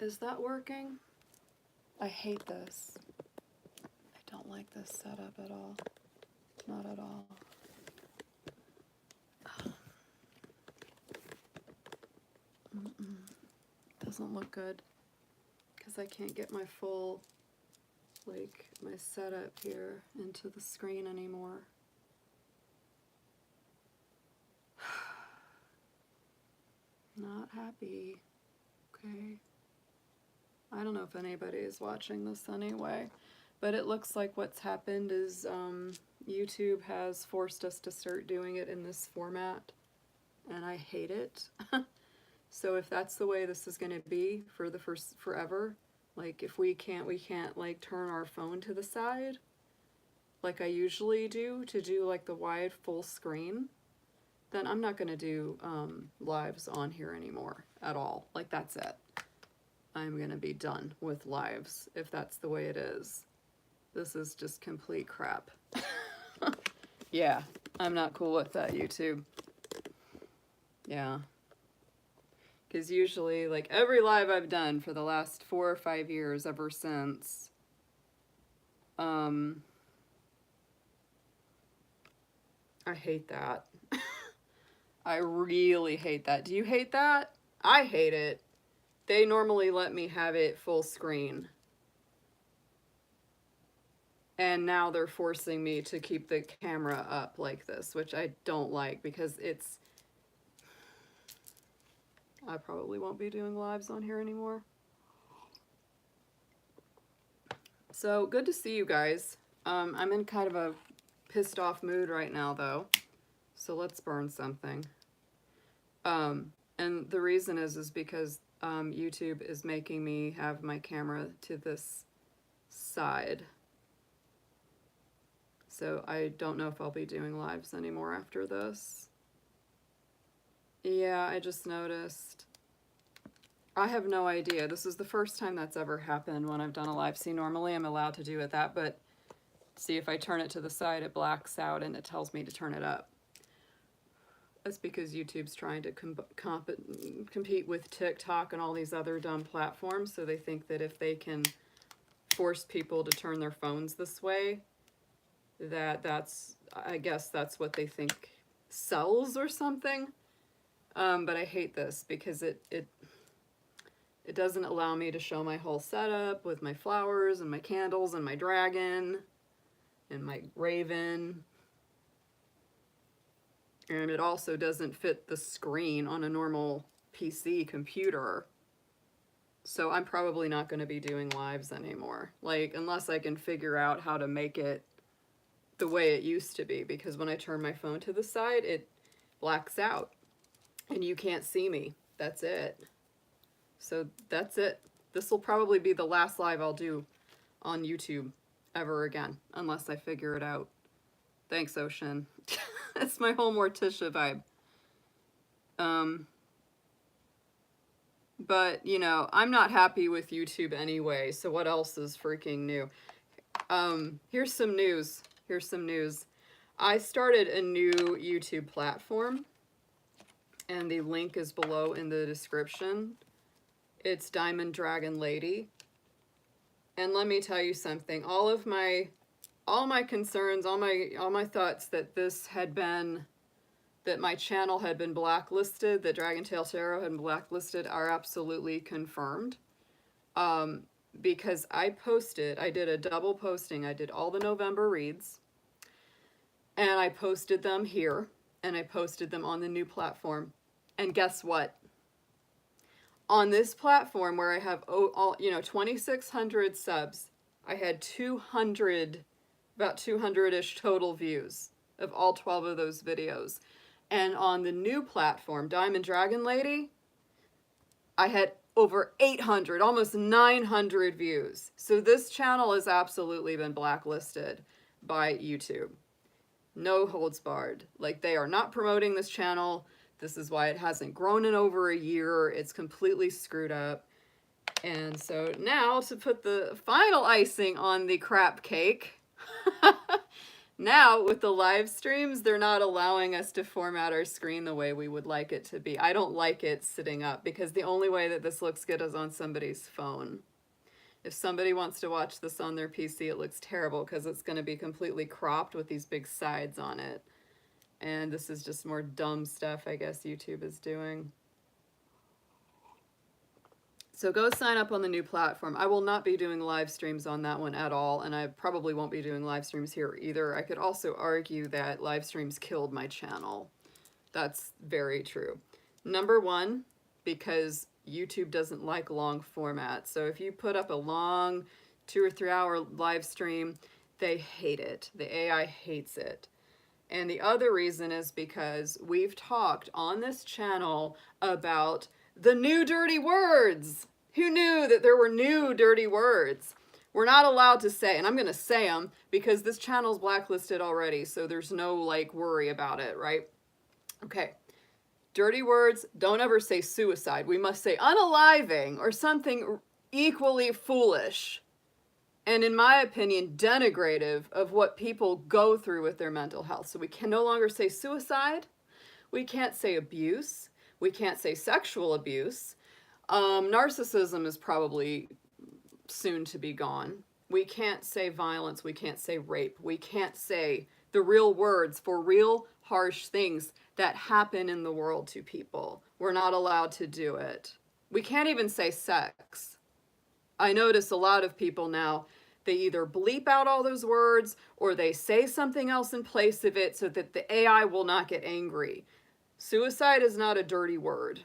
Is that working? I hate this. I don't like this setup at all. Not at all. Doesn't look good because I can't get my full, like, my setup here into the screen anymore. Not happy. Okay. I don't know if anybody is watching this anyway, but it looks like what's happened is YouTube has forced us to start doing it in this format, and I hate it. So if that's the way this is going to be for the forever, like if we can't like turn our phone to the side like I usually do to do like the wide full screen, then I'm not going to do lives on here anymore at all. Like, that's it. I'm going to be done with lives if that's the way it is. This is just complete crap. Yeah, I'm not cool with that, YouTube. Yeah. Because usually, like, every live I've done for the last 4 or 5 years ever since, I hate that. I really hate that. Do you hate that? I hate it. They normally let me have it full screen. And now they're forcing me to keep the camera up like this, which I don't like because it's... I probably won't be doing lives on here anymore. So, good to see you guys. I'm in kind of a pissed off mood right now, though. So let's burn something. And the reason is because YouTube is making me have my camera to this side. So I don't know if I'll be doing lives anymore after this. Yeah, I just noticed. I have no idea. This is the first time that's ever happened when I've done a live. See, normally I'm allowed to do it that, but see, if I turn it to the side, it blacks out and it tells me to turn it up. That's because YouTube's trying to compete with TikTok and all these other dumb platforms, so they think that if they can force people to turn their phones this way, I guess that's what they think sells or something. But I hate this because it doesn't allow me to show my whole setup with my flowers and my candles and my dragon and my raven. And it also doesn't fit the screen on a normal PC computer. So I'm probably not going to be doing lives anymore. Like, unless I can figure out how to make it the way it used to be. Because when I turn my phone to the side, it blacks out. And you can't see me. That's it. So that's it. This will probably be the last live I'll do on YouTube ever again. Unless I figure it out. Thanks, Ocean. That's my whole Morticia vibe. But, you know, I'm not happy with YouTube anyway, so what else is freaking new? Here's some news. Here's some news. I started a new YouTube platform, and the link is below in the description. It's Diamond Dragon Lady. And let me tell you something. All my concerns, all my thoughts that this had been, that my channel had been blacklisted, that Dragon Tail Tarot had been blacklisted, are absolutely confirmed. Because I did a double posting. I did all the November reads, and I posted them here, and I posted them on the new platform. And guess what? On this platform where I have, 2,600 subs, I had 200, about 200-ish total views of all 12 of those videos. And on the new platform, Diamond Dragon Lady, I had over 800, almost 900 views. So this channel has absolutely been blacklisted by YouTube. No holds barred. Like, they are not promoting this channel. This is why it hasn't grown in over a year. It's completely screwed up. And so now, to put the final icing on the crap cake, Now, with the live streams, they're not allowing us to format our screen the way we would like it to be. I don't like it sitting up because the only way that this looks good is on somebody's phone. If somebody wants to watch this on their PC, it looks terrible because it's going to be completely cropped with these big sides on it. And this is just more dumb stuff I guess YouTube is doing. So go sign up on the new platform. I will not be doing live streams on that one at all, and I probably won't be doing live streams here either. I could also argue that live streams killed my channel. That's very true. Number one, because YouTube doesn't like long format. So if you put up a long 2 or 3 hour live stream, they hate it. The AI hates it. And the other reason is because we've talked on this channel about the new dirty words. Who knew that there were new dirty words? We're not allowed to say, and I'm going to say them because this channel's blacklisted already, so there's no like worry about it, right? Okay. Dirty words, don't ever say suicide. We must say unaliving or something equally foolish and, in my opinion, denigrative of what people go through with their mental health. So we can no longer say suicide. We can't say abuse. We can't say sexual abuse. Narcissism is probably soon to be gone. We can't say violence. We can't say rape. We can't say the real words for real harsh things that happen in the world to people. We're not allowed to do it. We can't even say sex. I notice a lot of people now, they either bleep out all those words or they say something else in place of it so that the AI will not get angry. Suicide is not a dirty word.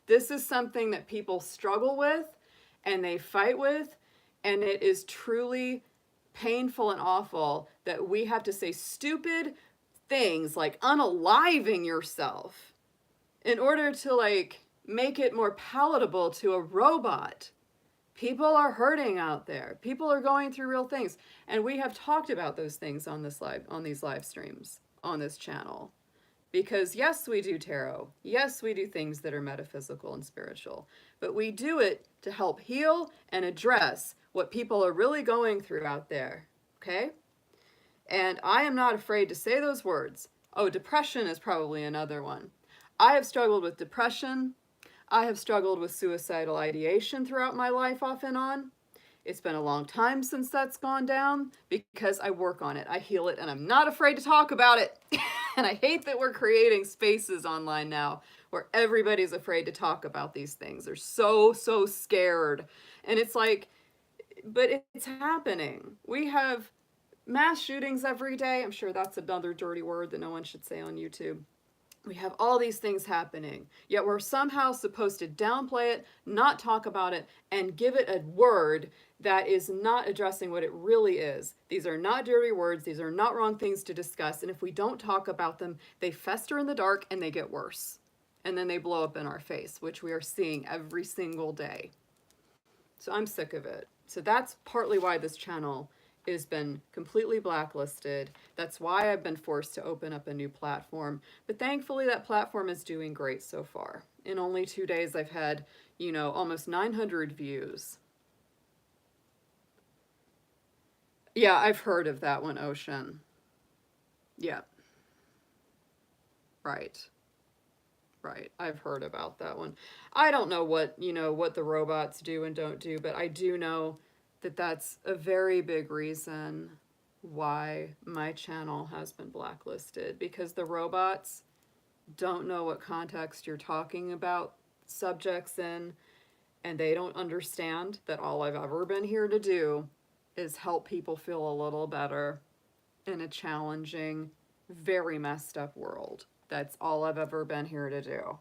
This is something that people struggle with and they fight with, and it is truly painful and awful that we have to say stupid things like unaliving yourself in order to like make it more palatable to a robot. People are hurting out there. People are going through real things, and we have talked about those things on these live streams on this channel. Because yes, we do tarot. Yes, we do things that are metaphysical and spiritual. But we do it to help heal and address what people are really going through out there. Okay? And I am not afraid to say those words. Oh, depression is probably another one. I have struggled with depression. I have struggled with suicidal ideation throughout my life off and on. It's been a long time since that's gone down because I work on it. I heal it, and I'm not afraid to talk about it. And I hate that we're creating spaces online now where everybody's afraid to talk about these things. They're so scared. And it's like, but it's happening. We have mass shootings every day. I'm sure that's another dirty word that no one should say on YouTube. We have all these things happening, yet we're somehow supposed to downplay it, not talk about it, and give it a word that is not addressing what it really is. These are not dirty words. These are not wrong things to discuss. And if we don't talk about them, they fester in the dark and they get worse. And then they blow up in our face, which we are seeing every single day. So I'm sick of it. So that's partly why this channel has been completely blacklisted. That's why I've been forced to open up a new platform. But thankfully that platform is doing great so far. In only 2 days I've had, almost 900 views. Yeah, I've heard of that one, Ocean. Yeah. Right. I've heard about that one. I don't know what the robots do and don't do, but I do know that that's a very big reason why my channel has been blacklisted, because the robots don't know what context you're talking about subjects in, and they don't understand that all I've ever been here to do is help people feel a little better in a challenging, very messed up world. That's all I've ever been here to do.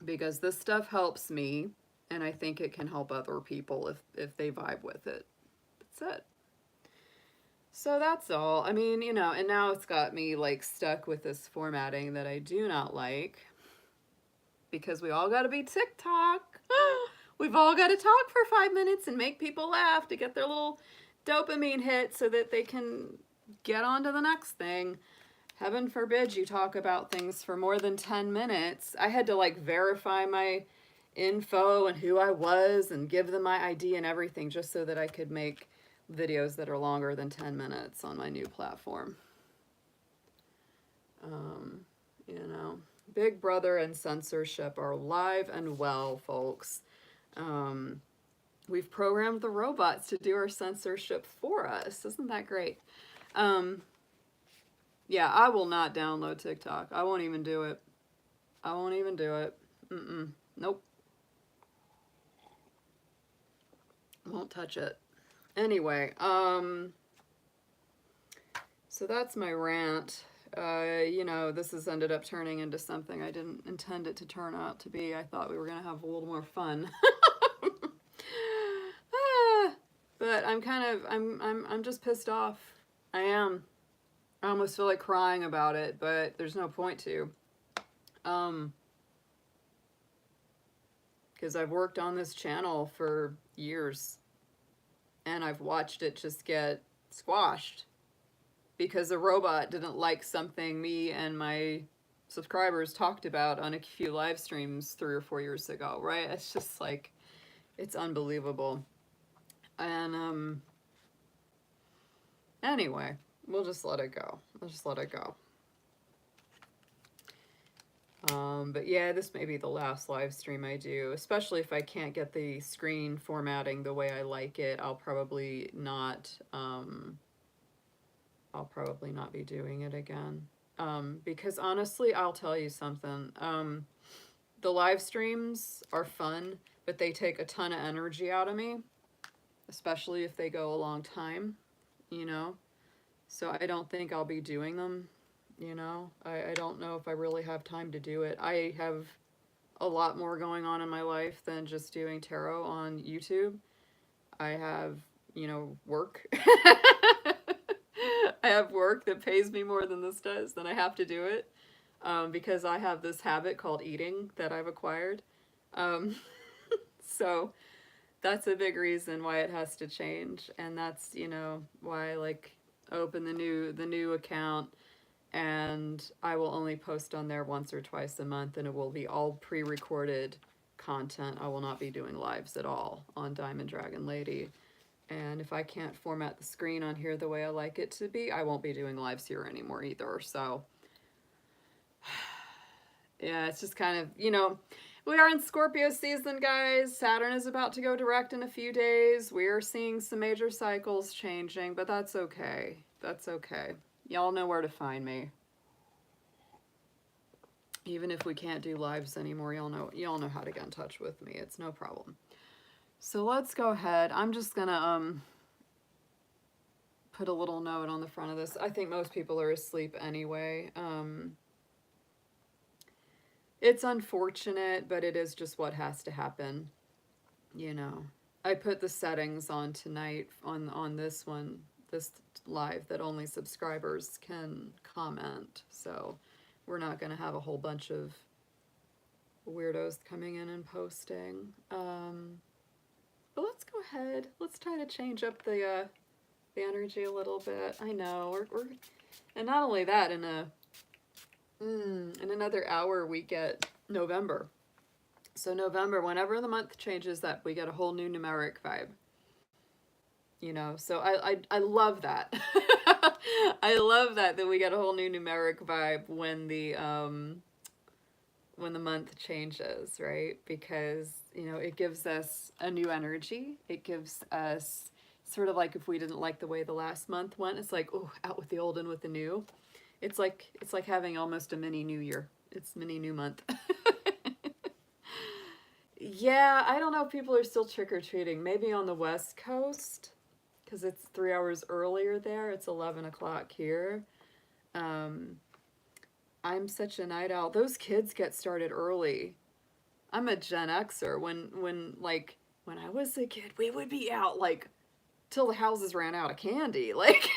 Because this stuff helps me, and I think it can help other people if they vibe with it. That's it. So that's all. I mean, and now it's got me like stuck with this formatting that I do not like. Because we all got to be TikTok. We've all got to talk for 5 minutes and make people laugh to get their little dopamine hit so that they can get on to the next thing. Heaven forbid you talk about things for more than 10 minutes. I had to like verify my info and who I was and give them my ID and everything just so that I could make videos that are longer than 10 minutes on my new platform. You know, Big Brother and censorship are alive and well, folks. We've programmed the robots to do our censorship for us. Isn't that great? Yeah, I will not download TikTok. I won't even do it. I won't even do it. Nope. Won't touch it. Anyway, so that's my rant. You know, this has ended up turning into something I didn't intend it to turn out to be. I thought we were going to have a little more fun. But I'm just pissed off. I am. I almost feel like crying about it, but there's no point to. Because I've worked on this channel for years, and I've watched it just get squashed because a robot didn't like something me and my subscribers talked about on a few live streams 3 or 4 years ago, right? It's just like, it's unbelievable. And anyway, we'll just let it go. We'll just let it go. But yeah, this may be the last live stream I do, especially if I can't get the screen formatting the way I like it. I'll probably not be doing it again. Because honestly, I'll tell you something. The live streams are fun, but they take a ton of energy out of me, especially if they go a long time, you know? So I don't think I'll be doing them, you know? I don't know if I really have time to do it. I have a lot more going on in my life than just doing tarot on YouTube. I have, you know, work. I have work that pays me more than this does, then I have to do it. Because I have this habit called eating that I've acquired. So that's a big reason why it has to change. And that's, you know, why I like open the new account, and I will only post on there once or twice a month, and it will be all pre-recorded content. I will not be doing lives at all on Diamond Dragon Lady. And if I can't format the screen on here the way I like it to be, I won't be doing lives here anymore either. So yeah, it's just kind of, you know, we are in Scorpio season, guys. Saturn is about to go direct in a few days. We are seeing some major cycles changing, but that's okay. That's okay. Y'all know where to find me. Even if we can't do lives anymore, y'all know how to get in touch with me. It's no problem. So let's go ahead. I'm just gonna put a little note on the front of this. I think most people are asleep anyway. It's unfortunate, but it is just what has to happen, you know. I put the settings on tonight on this one, this live, that only subscribers can comment. So we're not going to have a whole bunch of weirdos coming in and posting. But let's go ahead. Let's try to change up the energy a little bit. I know we're and not only that, in another hour we get November. So November, whenever the month changes, that we get a whole new numeric vibe. You know, so I love that. I love that we get a whole new numeric vibe when the month changes, right? Because, you know, it gives us a new energy. It gives us sort of like, if we didn't like the way the last month went, it's like, oh, out with the old and with the new. It's like having almost a mini new year. It's mini new month. Yeah, I don't know if people are still trick-or-treating. Maybe on the West Coast, because it's 3 hours earlier there. It's 11 o'clock here. I'm such a night owl. Those kids get started early. I'm a Gen Xer. When I was a kid, we would be out like till the houses ran out of candy. Like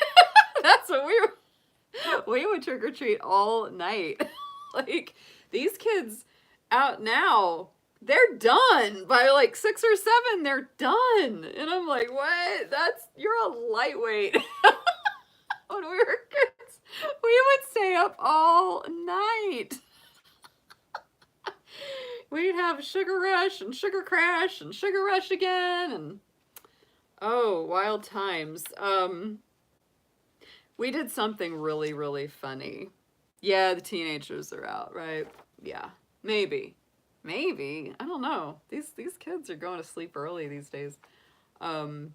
that's what we would trick or treat all night. Like these kids out now, they're done by like 6 or 7. They're done, and I'm like, what? You're a lightweight. When we were kids, we would stay up all night. We'd have Sugar Rush and Sugar Crash and Sugar Rush again, and Oh, wild times. We did something really, really funny. Yeah, the teenagers are out, right? Yeah, maybe, maybe. I don't know. These kids are going to sleep early these days. Um,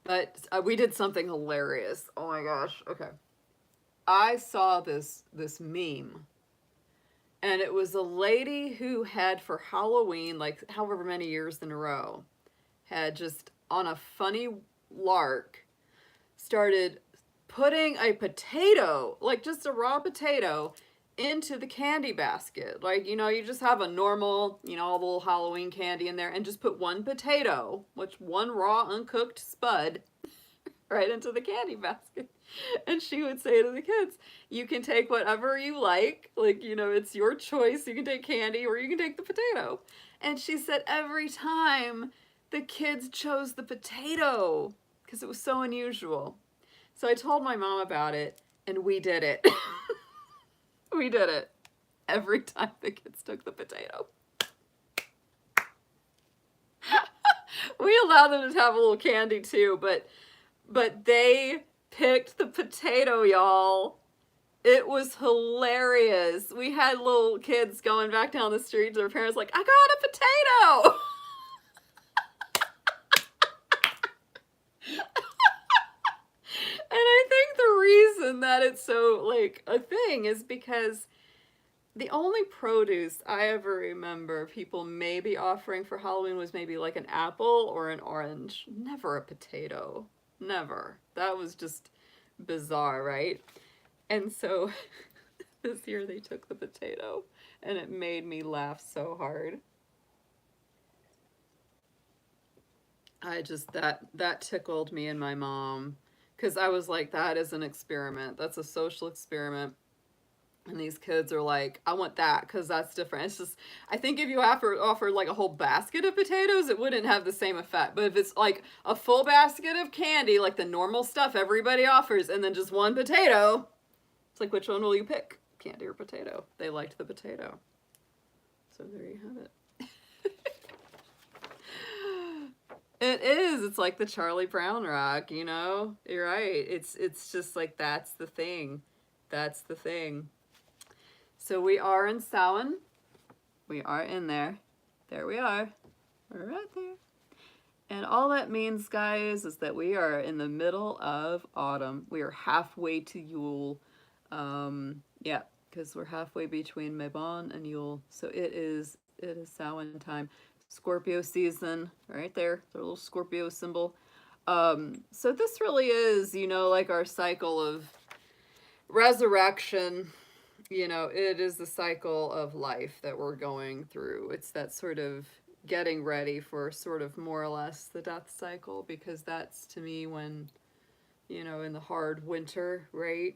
but we did something hilarious. Oh my gosh. Okay, I saw this meme, and it was a lady who had for Halloween, like however many years in a row, had just on a funny lark started putting a potato, like just a raw potato, into the candy basket. Like, you know, you just have a normal, you know, all the little Halloween candy in there and just put one potato, which one raw uncooked spud, right into the candy basket. And she would say to the kids, you can take whatever you like, you know, it's your choice. You can take candy or you can take the potato. And she said every time the kids chose the potato because it was so unusual. So I told my mom about it, and we did it. We did it every time the kids took the potato. We allowed them to have a little candy too, but they picked the potato, y'all. It was hilarious. We had little kids going back down the street to their parents like, I got a potato. And I think the reason that it's so like a thing is because the only produce I ever remember people maybe offering for Halloween was maybe like an apple or an orange. Never a potato. Never. That was just bizarre, right? And so this year they took the potato and it made me laugh so hard. That tickled me and my mom because I was like, that is an experiment. That's a social experiment. And these kids are like, I want that because that's different. It's just, I think if you offer like a whole basket of potatoes, it wouldn't have the same effect. But if it's like a full basket of candy, like the normal stuff everybody offers, and then just one potato, it's like, which one will you pick? Candy or potato? They liked the potato. So there you have it. It is. It's like the Charlie Brown rock, you know? You're right. It's just like that's the thing. That's the thing. So we are in Samhain. We are in there. There we are. We're right there. And all that means, guys, is that we are in the middle of autumn. We are halfway to Yule. Yeah, because we're halfway between Mabon and Yule. So it is Samhain time. Scorpio season, right there. The little Scorpio symbol. So this really is, you know, like our cycle of resurrection. You know, it is the cycle of life that we're going through. It's that sort of getting ready for sort of more or less the death cycle, because that's to me when, you know, in the hard winter, right?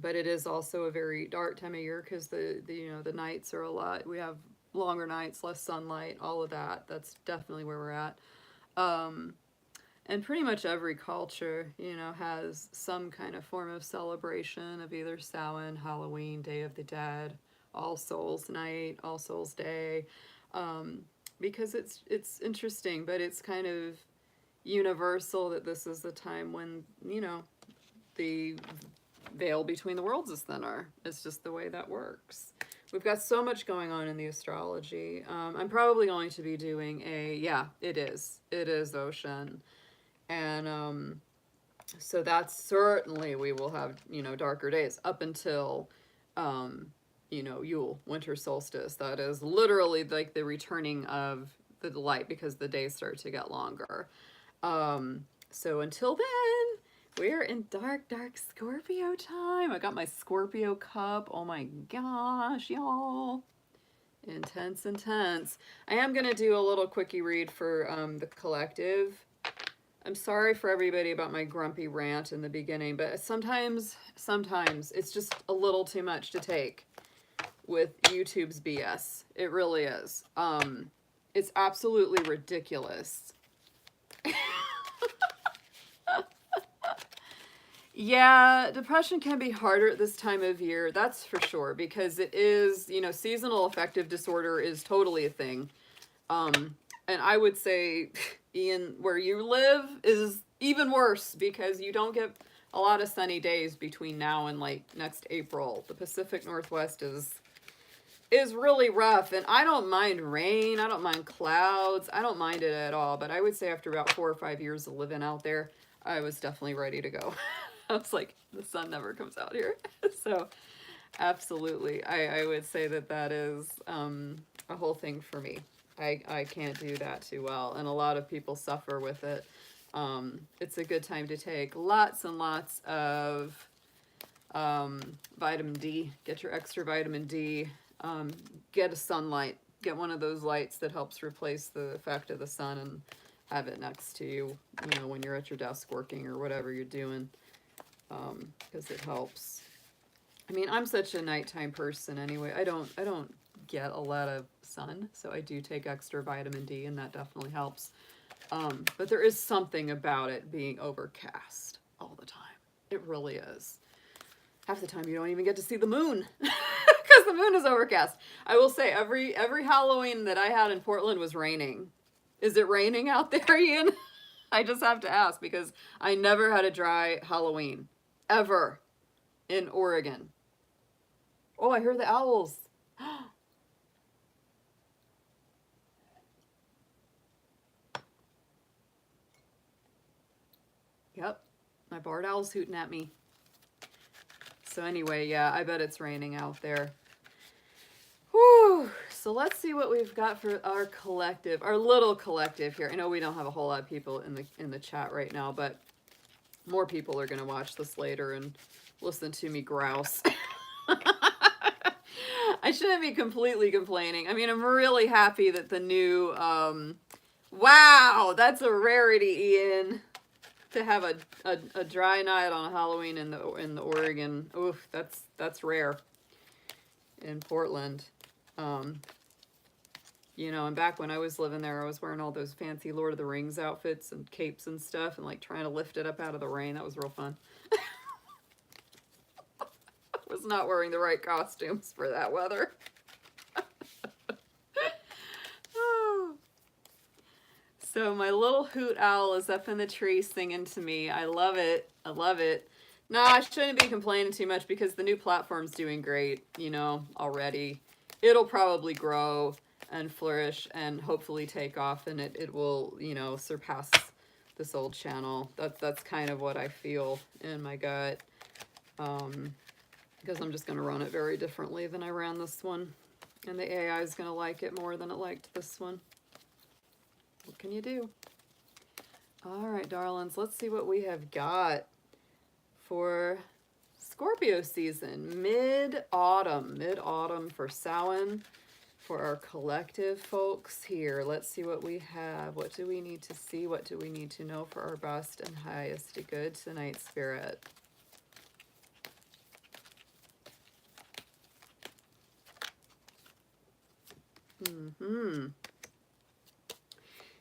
But it is also a very dark time of year because the you know, the nights are a lot. We have longer nights, less sunlight, all of that. That's definitely where we're at. Um, and pretty much every culture, you know, has some kind of form of celebration of either Samhain, Halloween, Day of the Dead, All Souls Night, All Souls Day, because it's interesting, but it's kind of universal that this is the time when, you know, the veil between the worlds is thinner. It's just the way that works. We've got so much going on in the astrology. I'm probably going to be doing yeah, it is Ocean. And so that's certainly, we will have, you know, darker days up until, you know, Yule, winter solstice. That is literally like the returning of the light because the days start to get longer. So until then, we're in dark, dark Scorpio time. I got my Scorpio cup. Oh my gosh, y'all. Intense, intense. I am going to do a little quickie read for the collective. I'm sorry for everybody about my grumpy rant in the beginning, but sometimes it's just a little too much to take with YouTube's BS. It really is. It's absolutely ridiculous. Yeah, depression can be harder at this time of year, that's for sure, because it is, you know, seasonal affective disorder is totally a thing. And I would say, Ian, where you live is even worse because you don't get a lot of sunny days between now and like next April. The Pacific Northwest is really rough, and I don't mind rain, I don't mind clouds, I don't mind it at all, but I would say after about 4 or 5 years of living out there, I was definitely ready to go. I was like, the sun never comes out here. So absolutely, I would say that that is a whole thing for me. I can't do that too well, and a lot of people suffer with it. It's a good time to take lots and lots of vitamin D. Get your extra vitamin D. Get a sunlight. Get one of those lights that helps replace the effect of the sun, and have it next to you, you know, when you're at your desk working or whatever you're doing, because it helps. I mean, I'm such a nighttime person anyway. I don't get a lot of sun, so I do take extra vitamin D, and that definitely helps. But there is something about it being overcast all the time. It really is. Half the time you don't even get to see the moon because the moon is overcast. I will say every Halloween that I had in Portland was raining. Is it raining out there, Ian? I just have to ask because I never had a dry Halloween ever in Oregon. Oh, I hear the owls. Yep, my barred owl's hooting at me. So anyway, yeah, I bet it's raining out there. Whew. So let's see what we've got for our collective, our little collective here. I know we don't have a whole lot of people in the chat right now, but more people are going to watch this later and listen to me grouse. I shouldn't be completely complaining. I mean, I'm really happy that the new, wow, that's a rarity, Ian, to have a dry night on Halloween in the Oregon. Oof, that's rare in Portland. You know, and back when I was living there, I was wearing all those fancy Lord of the Rings outfits and capes and stuff, and like trying to lift it up out of the rain. That was real fun. I was not wearing the right costumes for that weather. Oh. So my little hoot owl is up in the tree singing to me. I love it. I love it. No, I shouldn't be complaining too much because the new platform's doing great, you know, already. It'll probably grow and flourish and hopefully take off, and it will, you know, surpass this old channel. That's kind of what I feel in my gut. Because I'm just going to run it very differently than I ran this one. And the AI is going to like it more than it liked this one. What can you do? All right, darlings, let's see what we have got for Scorpio season. Mid-autumn for Samhain. For our collective folks here, let's see what we have. What do we need to see? What do we need to know for our best and highest good tonight, Spirit?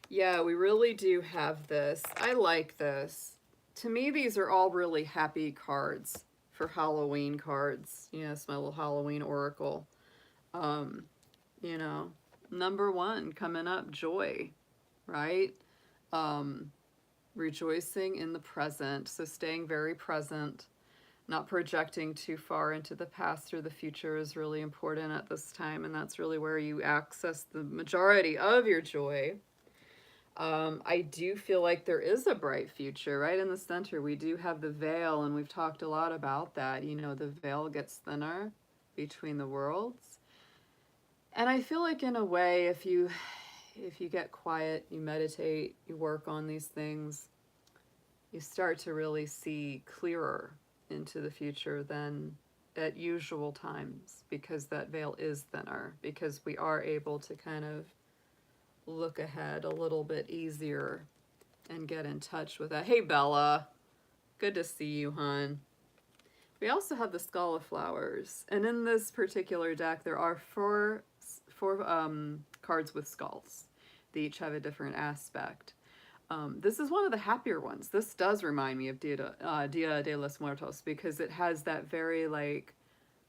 Yeah, we really do have this. I like this. To me, these are all really happy cards for Halloween cards. Yes, my little Halloween oracle. You know, number one coming up, joy, right? Rejoicing in the present. So staying very present, not projecting too far into the past or the future is really important at this time. And that's really where you access the majority of your joy. I do feel like there is a bright future right in the center. We do have the veil, and we've talked a lot about that. You know, the veil gets thinner between the worlds. And I feel like in a way, if you get quiet, you meditate, you work on these things, you start to really see clearer into the future than at usual times, because that veil is thinner, because we are able to kind of look ahead a little bit easier and get in touch with that. Hey, Bella. Good to see you, hon. We also have the Skull of Flowers. And in this particular deck, there are four cards with skulls. They each have a different aspect. This is one of the happier ones. This does remind me of Dia de los Muertos, because it has that very, like,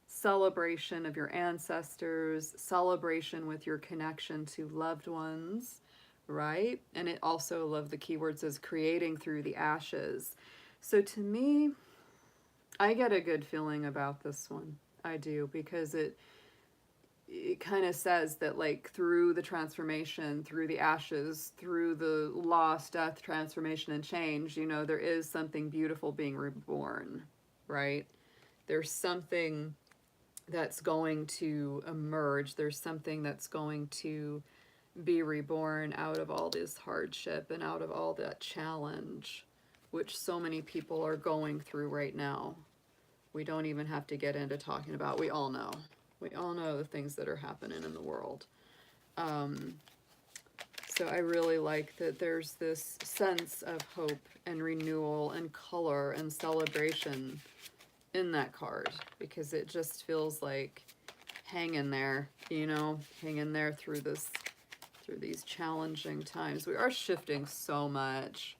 celebration of your ancestors, celebration with your connection to loved ones, right? And it also, love the keyword says creating through the ashes. So to me, I get a good feeling about this one. I do, because it kind of says that, like, through the transformation, through the ashes, through the loss, death, transformation, and change, you know, there is something beautiful being reborn, right? There's something that's going to emerge. There's something that's going to be reborn out of all this hardship and out of all that challenge, which so many people are going through right now. We don't even have to get into talking about, we all know. We all know the things that are happening in the world. So I really like that there's this sense of hope and renewal and color and celebration in that card, because it just feels like hang in there, you know, hang in there through these challenging times. We are shifting so much.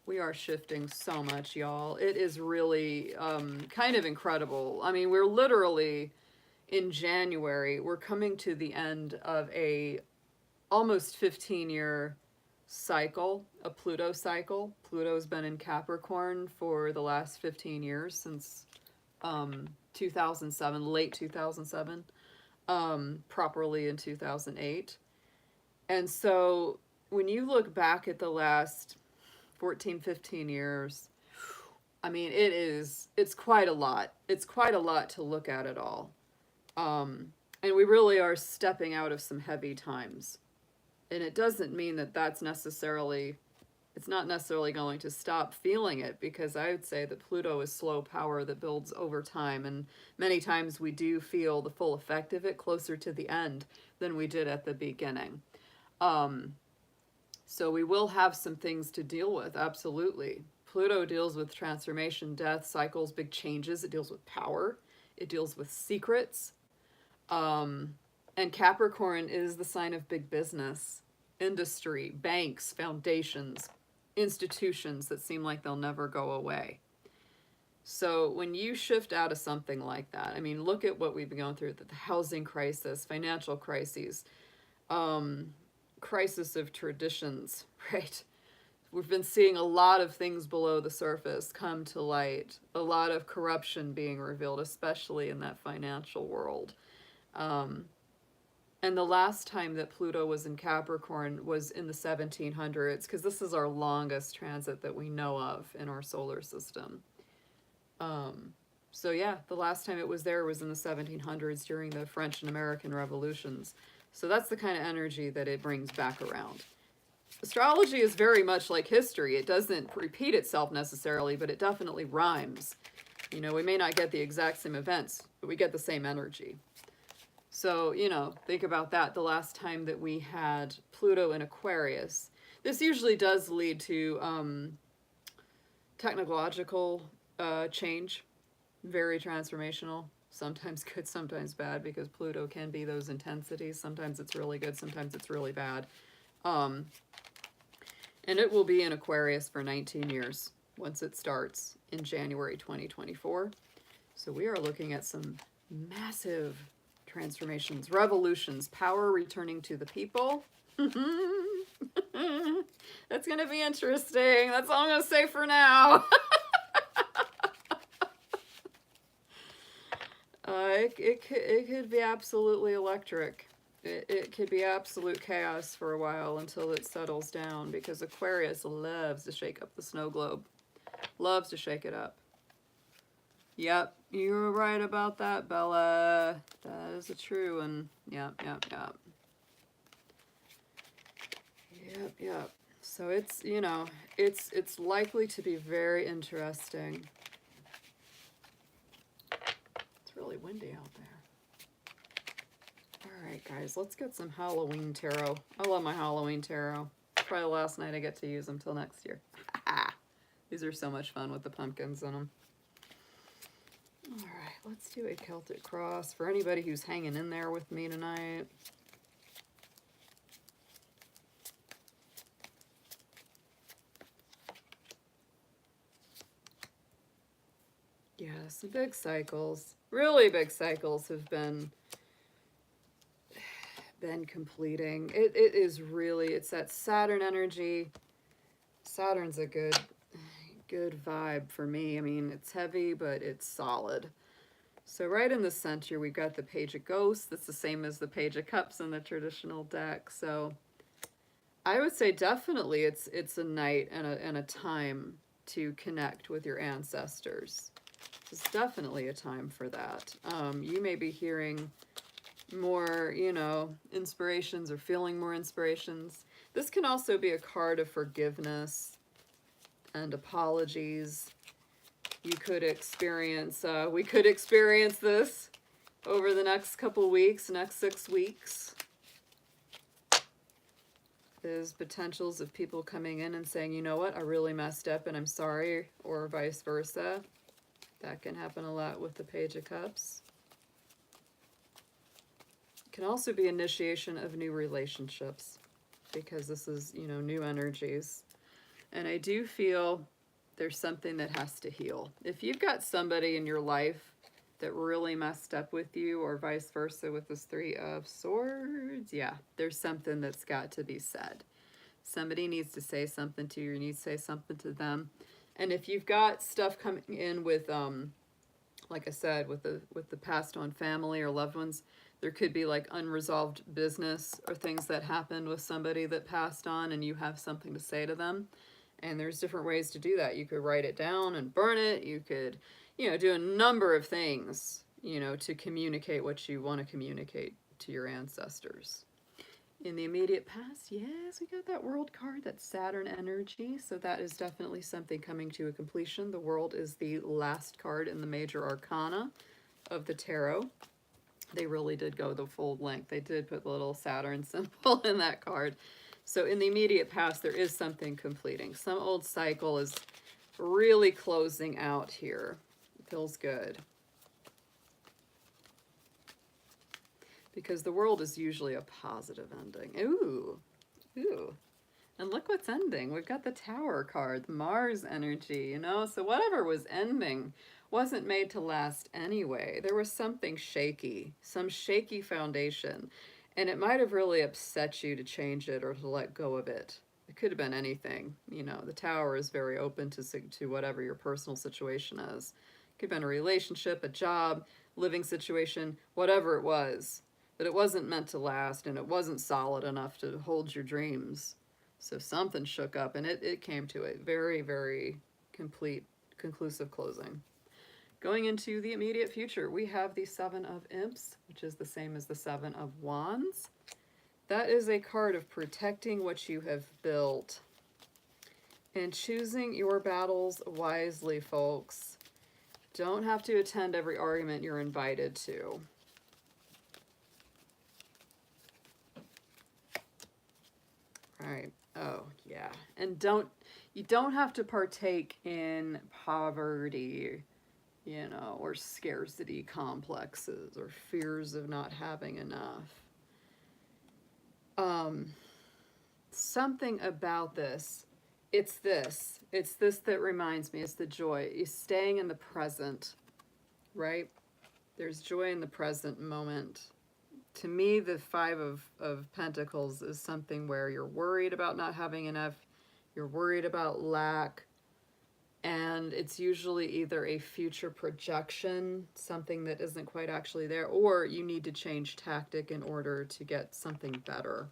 We are shifting so much, y'all. It is really kind of incredible. I mean, we're literally in January. We're coming to the end of a almost 15-year cycle, a Pluto cycle. Pluto's been in Capricorn for the last 15 years, since 2007, late 2007, properly in 2008. And so when you look back at the last 14, 15 years, I mean, it's quite a lot. It's quite a lot to look at it all. And we really are stepping out of some heavy times. And it doesn't mean that it's not necessarily going to stop feeling it, because I would say that Pluto is slow power that builds over time. And many times we do feel the full effect of it closer to the end than we did at the beginning. So we will have some things to deal with, absolutely. Pluto deals with transformation, death, cycles, big changes. It deals with power. It deals with secrets. And Capricorn is the sign of big business, industry, banks, foundations, institutions that seem like they'll never go away. So when you shift out of something like that, I mean, look at what we've been going through, the housing crisis, financial crises, crisis of traditions, right? We've been seeing a lot of things below the surface come to light, a lot of corruption being revealed, especially in that financial world. And the last time that Pluto was in Capricorn was in the 1700s, because this is our longest transit that we know of in our solar system. So yeah, the last time it was there was in the 1700s during the French and American revolutions. So that's the kind of energy that it brings back around. Astrology is very much like history. It doesn't repeat itself necessarily, but it definitely rhymes. You know, we may not get the exact same events, but we get the same energy. So, you know, think about that. The last time that we had Pluto in Aquarius, this usually does lead to technological change, very transformational. Sometimes good, sometimes bad, because Pluto can be those intensities. Sometimes it's really good, sometimes it's really bad. And it will be in Aquarius for 19 years once it starts in January 2024. So we are looking at some massive transformations, revolutions, power returning to the people. That's going to be interesting. That's all I'm going to say for now. It could be absolutely electric. It could be absolute chaos for a while until it settles down, because Aquarius loves to shake up the snow globe. Loves to shake it up. Yep, you were right about that, Bella. That is a true one. Yep. Yep. So it's, you know, it's likely to be very interesting. It's really windy out there. All right, guys, let's get some Halloween tarot. I love my Halloween tarot. Probably the last night I get to use them till next year. These are so much fun with the pumpkins in them. All right, let's do a Celtic cross for anybody who's hanging in there with me tonight. Yes, the big cycles, really big cycles have been been completing. It is really, it's that Saturn energy. Saturn's a good vibe for me. I mean, it's heavy, but it's solid. So right in the center, we've got the Page of Ghosts. That's the same as the Page of Cups in the traditional deck. So I would say definitely it's a night and a time to connect with your ancestors. It's definitely a time for that. You may be hearing more, you know, inspirations or feeling more inspirations. This can also be a card of forgiveness and apologies. You could experience, we could experience this over the next couple weeks, next 6 weeks. There's potentials of people coming in and saying, you know what, I really messed up and I'm sorry, or vice versa. That can happen a lot with the Page of Cups. It can also be initiation of new relationships, because this is, you know, new energies. And I do feel there's something that has to heal. If you've got somebody in your life that really messed up with you, or vice versa with this Three of Swords, yeah, there's something that's got to be said. Somebody needs to say something to you, you need to say something to them. And if you've got stuff coming in with, like I said, with the passed on family or loved ones, there could be like unresolved business or things that happened with somebody that passed on, and you have something to say to them. And there's different ways to do that. You could write it down and burn it. You could, you know, do a number of things, you know, to communicate what you want to communicate to your ancestors. In the immediate past, yes, we got that World card, that Saturn energy. So that is definitely something coming to a completion. The World is the last card in the major arcana of the tarot. They really did go the full length. They did put the little Saturn symbol in that card. So in the immediate past, there is something completing. Some old cycle is really closing out here. It feels good. Because the World is usually a positive ending. Ooh, ooh. And look what's ending. We've got the Tower card, the Mars energy, you know? So whatever was ending wasn't made to last anyway. There was something shaky, some shaky foundation. And it might have really upset you to change it or to let go of it. It could have been anything. You know, the Tower is very open to whatever your personal situation is. It could have been a relationship, a job, living situation, whatever it was. But it wasn't meant to last, and it wasn't solid enough to hold your dreams. So something shook up, and it came to a very, very conclusive closing. Going into the immediate future, we have the Seven of Imps, which is the same as the Seven of Wands. That is a card of protecting what you have built and choosing your battles wisely, folks. Don't have to attend every argument you're invited to. Right. Oh, yeah. And you don't have to partake in poverty, you know, or scarcity complexes or fears of not having enough. Something about this, it's this that reminds me, it's the joy. You're staying in the present, right? There's joy in the present moment. To me, the Five of Pentacles is something where you're worried about not having enough, you're worried about lack, and it's usually either a future projection, something that isn't quite actually there, or you need to change tactic in order to get something better.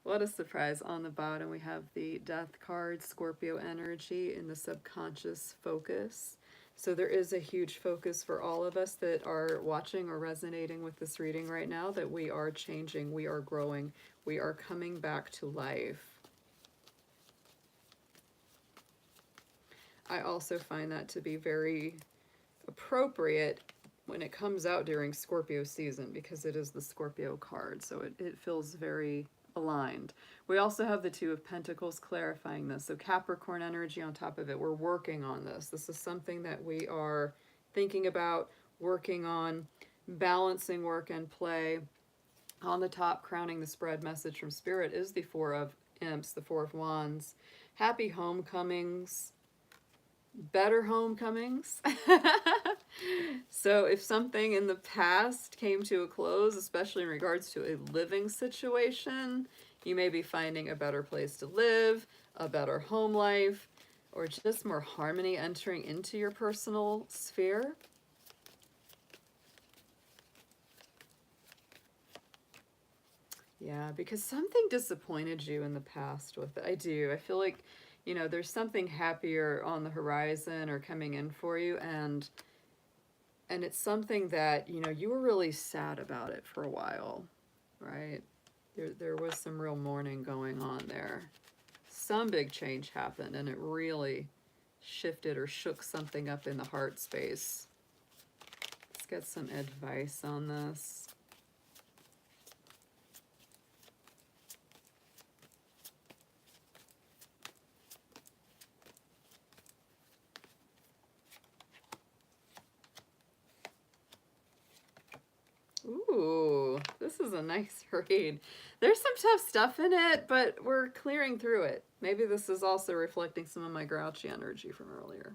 What a surprise. On the bottom, we have the Death card, Scorpio energy in the subconscious focus. So there is a huge focus for all of us that are watching or resonating with this reading right now, that we are changing, we are growing, we are coming back to life. I also find that to be very appropriate when it comes out during Scorpio season, because it is the Scorpio card, so it feels very aligned. We also have the Two of Pentacles clarifying this. So Capricorn energy on top of it. We're working on this. This is something that we are thinking about, working on, balancing work and play. On the top, crowning the spread message from Spirit, is the Four of Imps, the Four of Wands. Happy homecomings. Better homecomings. So if something in the past came to a close, especially in regards to a living situation, you may be finding a better place to live, a better home life, or just more harmony entering into your personal sphere. Yeah, because something disappointed you in the past with it. I do. I feel like, you know, there's something happier on the horizon or coming in for you, and it's something that, you know, you were really sad about it for a while, right? There was some real mourning going on there. Some big change happened, and it really shifted or shook something up in the heart space. Let's get some advice on this. Ooh, this is a nice read. There's some tough stuff in it, but we're clearing through it. Maybe this is also reflecting some of my grouchy energy from earlier.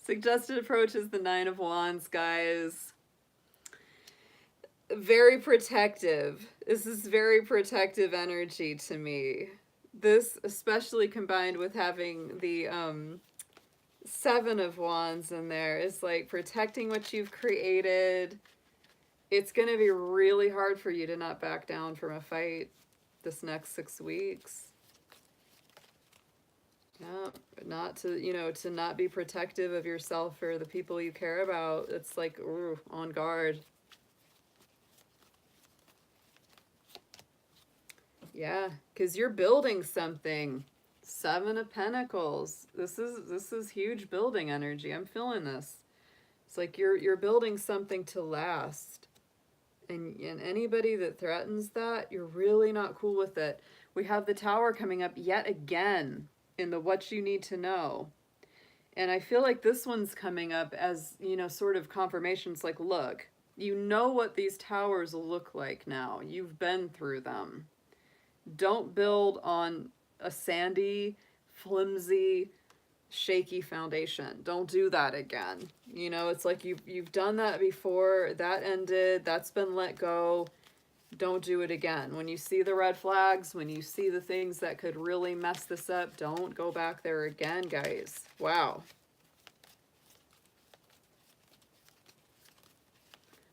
Suggested approach is the Nine of Wands, guys. Very protective. This is very protective energy to me. This, especially combined with having the Seven of Wands in there, is like protecting what you've created. It's going to be really hard for you to not back down from a fight this next 6 weeks. Yeah, not to, you know, to not be protective of yourself or the people you care about. It's like, ooh, on guard. Yeah, because you're building something. Seven of Pentacles. This is huge building energy. I'm feeling this. It's like you're building something to last. And anybody that threatens that, you're really not cool with it. We have the Tower coming up yet again in the what you need to know. And I feel like this one's coming up as, you know, sort of confirmations like, look, you know what these towers look like now. You've been through them. Don't build on a sandy, flimsy, shaky foundation. Don't do that again. You know, it's like you've done that before. That ended. That's been let go. Don't do it again. When you see the red flags, when you see the things that could really mess this up, don't go back there again, guys. Wow.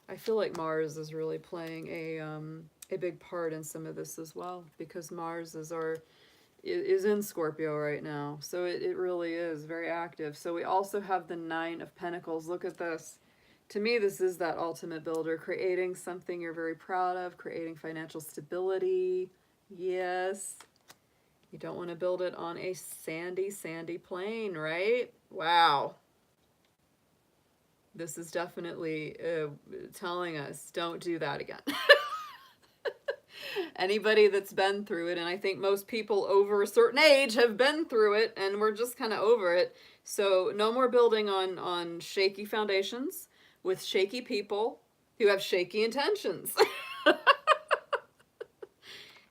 I feel like Mars is really playing a big part in some of this as well, because Mars is in Scorpio right now. So it really is very active. So we also have the Nine of Pentacles. Look at this. To me, this is that ultimate builder, creating something you're very proud of, creating financial stability. Yes. You don't want to build it on a sandy, sandy plain, right? Wow. This is definitely telling us, don't do that again. Anybody that's been through it, and I think most people over a certain age have been through it, and we're just kind of over it. So no more building on shaky foundations with shaky people who have shaky intentions.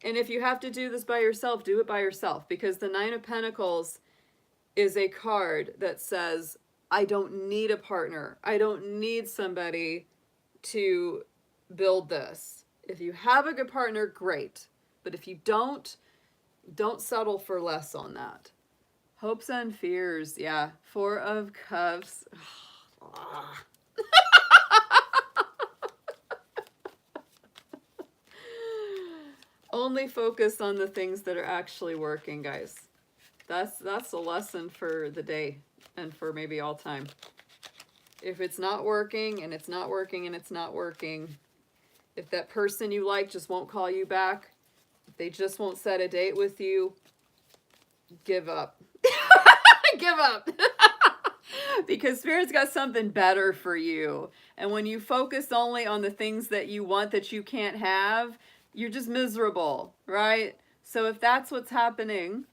And if you have to do this by yourself, do it by yourself, because the Nine of Pentacles is a card that says, I don't need a partner. I don't need somebody to build this. If you have a good partner, great. But if you don't settle for less on that. Hopes and fears. Yeah. Four of Cups. Only focus on the things that are actually working, guys. That's a lesson for the day and for maybe all time. If it's not working and it's not working and it's not working, if that person you like just won't call you back, if they just won't set a date with you, give up. Give up. Because Spirit's got something better for you. And when you focus only on the things that you want that you can't have, you're just miserable, right? So if that's what's happening,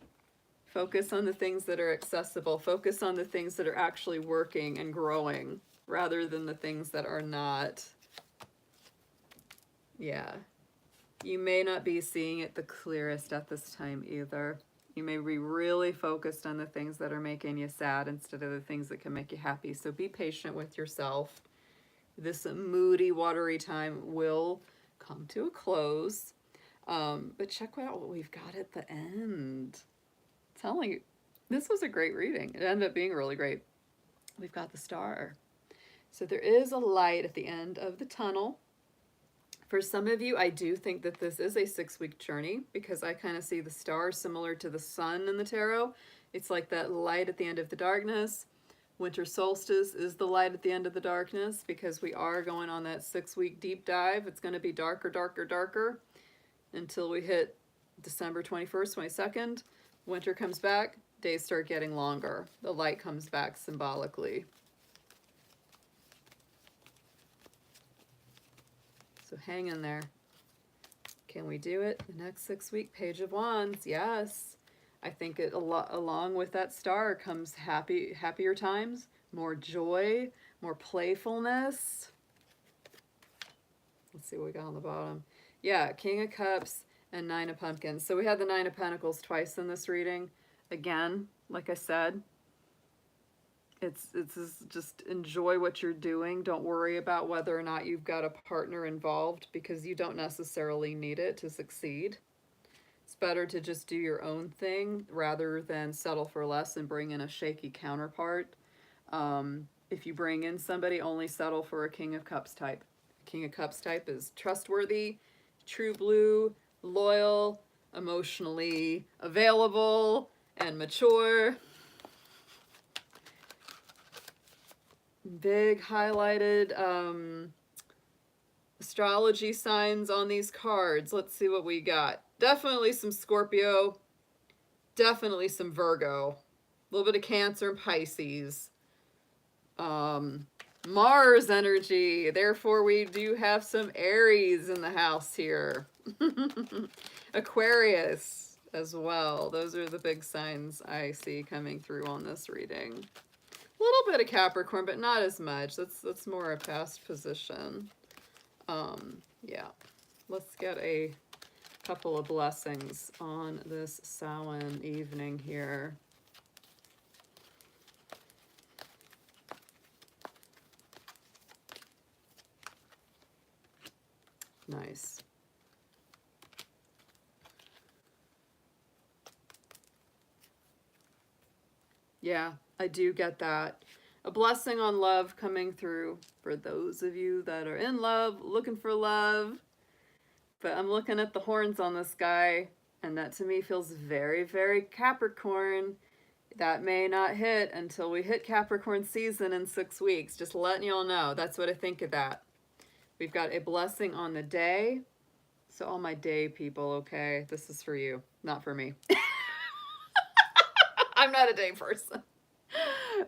focus on the things that are accessible. Focus on the things that are actually working and growing rather than the things that are not. Yeah. You may not be seeing it the clearest at this time either. You may be really focused on the things that are making you sad instead of the things that can make you happy. So be patient with yourself. This moody, watery time will come to a close. But check out what we've got at the end. I'm telling you, this was a great reading. It ended up being really great. We've got the star. So there is a light at the end of the tunnel. For some of you, I do think that this is a 6-week journey because I kind of see the star similar to the sun in the tarot. It's like that light at the end of the darkness. Winter solstice is the light at the end of the darkness because we are going on that 6-week deep dive. It's going to be darker, darker, darker until we hit December 21st, 22nd. Winter comes back, days start getting longer. The light comes back symbolically. So hang in there. Can we do it? The next 6-week Page of Wands, yes. I think it along with that star comes happier times, more joy, more playfulness. Let's see what we got on the bottom. Yeah, King of Cups and 9 of Pumpkins. So we had the 9 of Pentacles twice in this reading. Again, like I said, it's just enjoy what you're doing. Don't worry about whether or not you've got a partner involved because you don't necessarily need it to succeed. It's better to just do your own thing rather than settle for less and bring in a shaky counterpart. If you bring in somebody, only settle for a King of Cups type. King of Cups type is trustworthy, true blue, loyal, emotionally available, and mature. Big highlighted astrology signs on these cards. Let's see what we got. Definitely some Scorpio. Definitely some Virgo. A little bit of Cancer and Pisces. Mars energy. Therefore, we do have some Aries in the house here. Aquarius as well. Those are the big signs I see coming through on this reading. A little bit of Capricorn, but not as much. That's more a past position. Yeah. Let's get a couple of blessings on this Samhain evening here. Nice. Yeah, I do get that. A blessing on love coming through for those of you that are in love, looking for love. But I'm looking at the horns on this guy, and that to me feels very, very Capricorn. That may not hit until we hit Capricorn season in 6 weeks. Just letting y'all know. That's what I think of that. We've got a blessing on the day. So all my day people, okay, this is for you, not for me. I'm not a day person.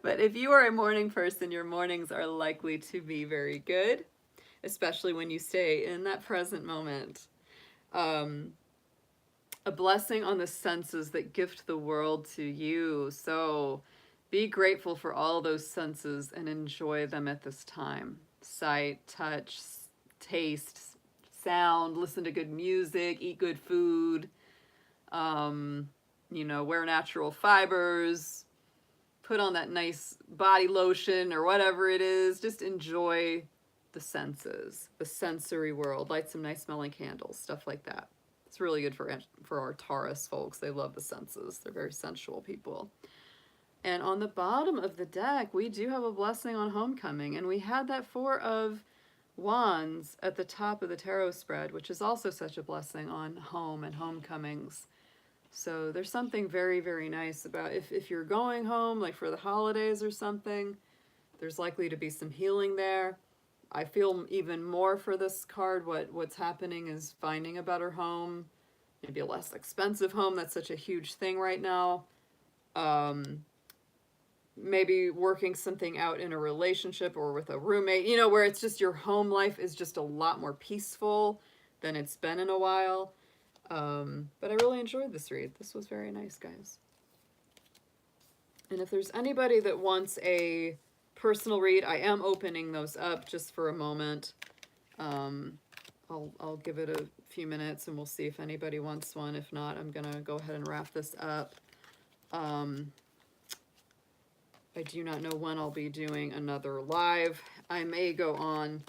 But if you are a morning person, your mornings are likely to be very good, especially when you stay in that present moment. A blessing on the senses that gift the world to you. So be grateful for all those senses and enjoy them at this time. Sight, touch, taste, sound, listen to good music, eat good food, you know, wear natural fibers, put on that nice body lotion or whatever it is. Just enjoy the senses, the sensory world. Light some nice smelling candles, stuff like that. It's really good for our Taurus folks. They love the senses. They're very sensual people. And on the bottom of the deck, we do have a blessing on homecoming. And we had that 4 of Wands at the top of the tarot spread, which is also such a blessing on home and homecomings. So there's something very, very nice about if you're going home, like for the holidays or something, there's likely to be some healing there. I feel even more for this card. What's happening is finding a better home, maybe a less expensive home. That's such a huge thing right now. Maybe working something out in a relationship or with a roommate, you know, where it's just your home life is just a lot more peaceful than it's been in a while. But I really enjoyed this read. This was very nice, guys. And if there's anybody that wants a personal read, I am opening those up just for a moment. I'll give it a few minutes and we'll see if anybody wants one. If not, I'm gonna go ahead and wrap this up. I do not know when I'll be doing another live. I may go on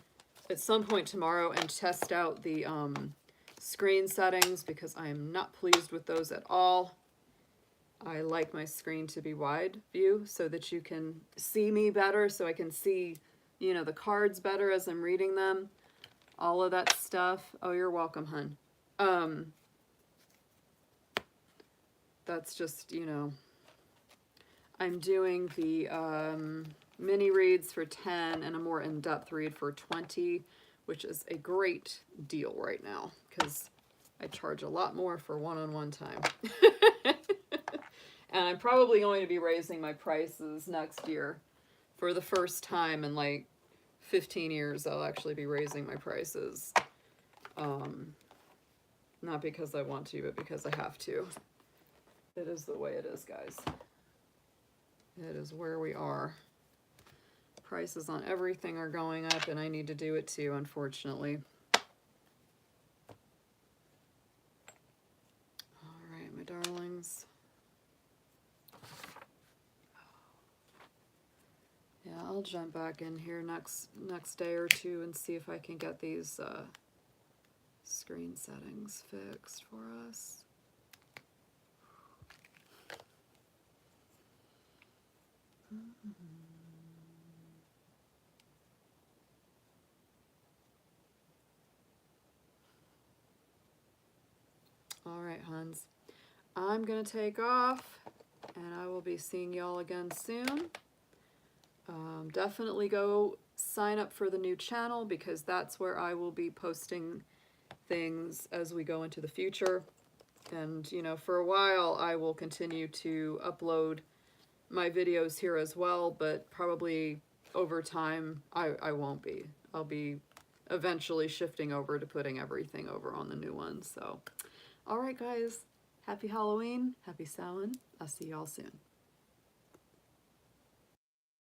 at some point tomorrow and test out the screen settings because I am not pleased with those at all. I like my screen to be wide view so that you can see me better, so I can see, you know, the cards better as I'm reading them. All of that stuff. Oh, you're welcome, hun. That's just, you know, I'm doing the mini reads for 10 and a more in-depth read for 20, which is a great deal right now because I charge a lot more for one-on-one time. And I'm probably going to be raising my prices next year. For the first time in like 15 years, I'll actually be raising my prices. Not because I want to, but because I have to. It is the way it is, guys. It is where we are. Prices on everything are going up, and I need to do it too, unfortunately. All right, my darlings. Yeah, I'll jump back in here next day or two and see if I can get these screen settings fixed for us. All right, huns. I'm going to take off, and I will be seeing y'all again soon. Definitely go sign up for the new channel because that's where I will be posting things as we go into the future. And, you know, for a while I will continue to upload my videos here as well, but probably over time I won't be. I'll be eventually shifting over to putting everything over on the new one. So, all right, guys. Happy Halloween. Happy Samhain. I'll see y'all soon.